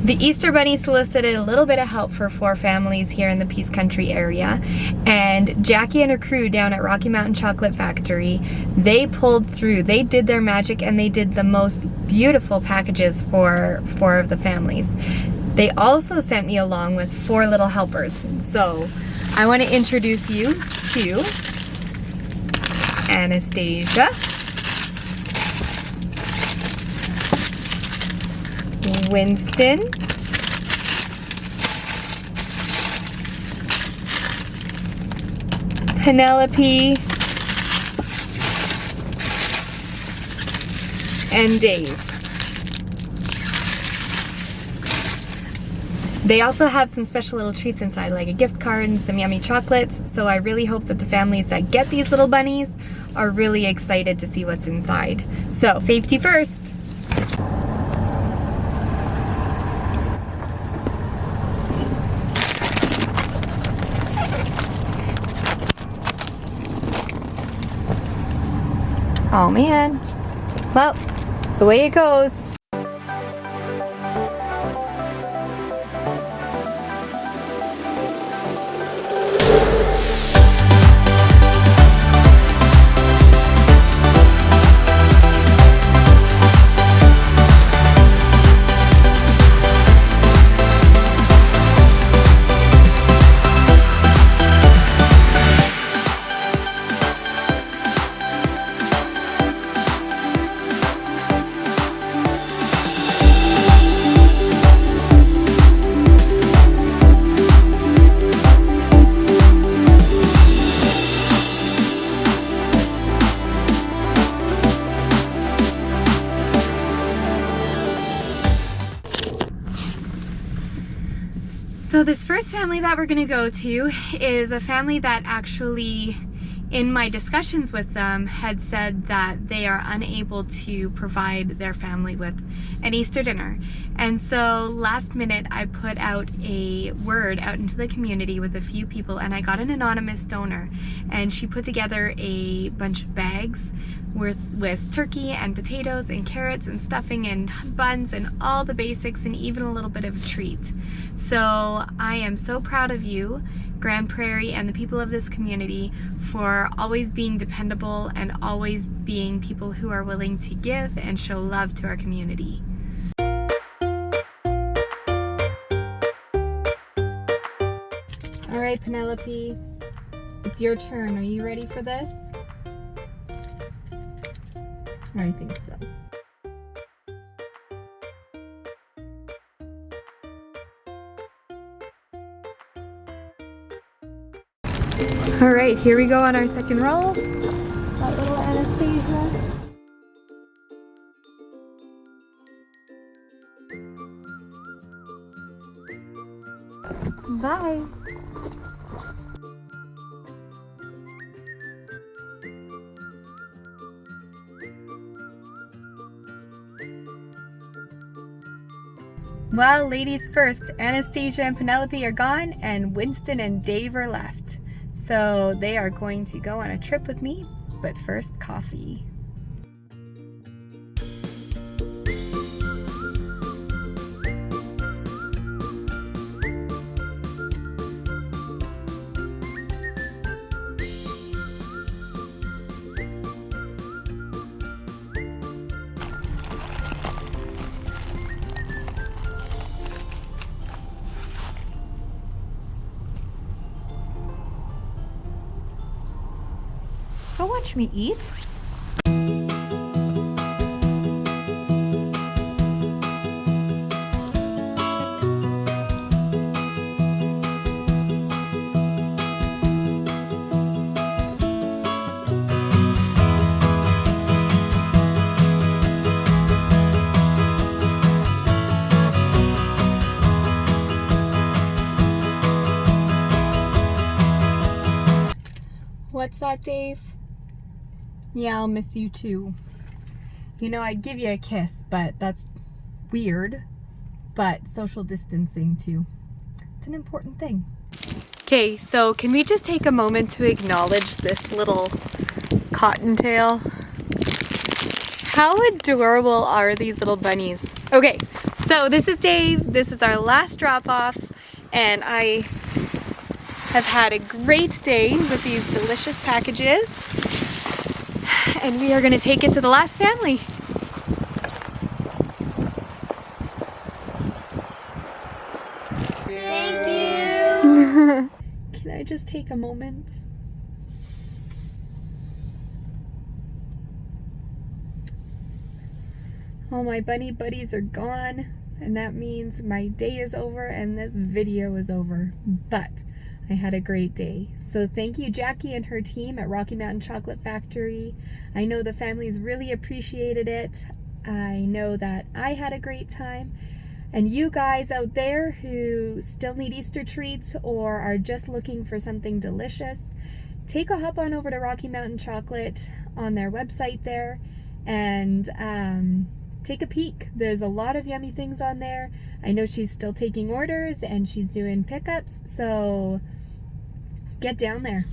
The Easter Bunny solicited a little bit of help for 4 families here in the Peace Country area, and Jackie and her crew down at Rocky Mountain Chocolate Factory, they pulled through. They did their magic and they did the most beautiful packages for 4 of the families. They also sent me along with 4 little helpers. So I want to introduce you to Anastasia, Winston, Penelope, and Dave. They also have some special little treats inside, like a gift card and some yummy chocolates, so I really hope that the families that get these little bunnies are really excited to see what's inside. So, safety first! Oh man. Well, the way it goes. So this first family that we're gonna go to is a family that actually, in my discussions with them, had said that they are unable to provide their family with an Easter dinner. And so last minute I put out a word out into the community with a few people, and I got an anonymous donor, and she put together a bunch of bags with turkey and potatoes and carrots and stuffing and buns and all the basics and even a little bit of a treat. So I am so proud of you, Grande Prairie, and the people of this community for always being dependable and always being people who are willing to give and show love to our community. All right, Penelope, it's your turn. Are you ready for this? I think so. All right, here we go on our second roll. That little Anastasia. Bye. Well, ladies first, Anastasia and Penelope are gone, and Winston and Dave are left. So they are going to go on a trip with me, but first coffee. Don't watch me eat. What's that, Dave? Yeah, I'll miss you too. You know, I'd give you a kiss, but that's weird. But social distancing too. It's an important thing. Okay, so can we just take a moment to acknowledge this little cottontail? How adorable are these little bunnies? Okay, So this is Dave, this is our last drop off, and I have had a great day with these delicious packages, and we are going to take it to the last family. Thank you. Can I just take a moment? All my bunny buddies are gone, and that means my day is over and this video is over. But I had a great day. So thank you, Jackie and her team at Rocky Mountain Chocolate Factory. I know the families really appreciated it. I know that I had a great time. And you guys out there who still need Easter treats or are just looking for something delicious, take a hop on over to Rocky Mountain Chocolate on their website there and take a peek. There's a lot of yummy things on there. I know she's still taking orders and she's doing pickups, so get down there.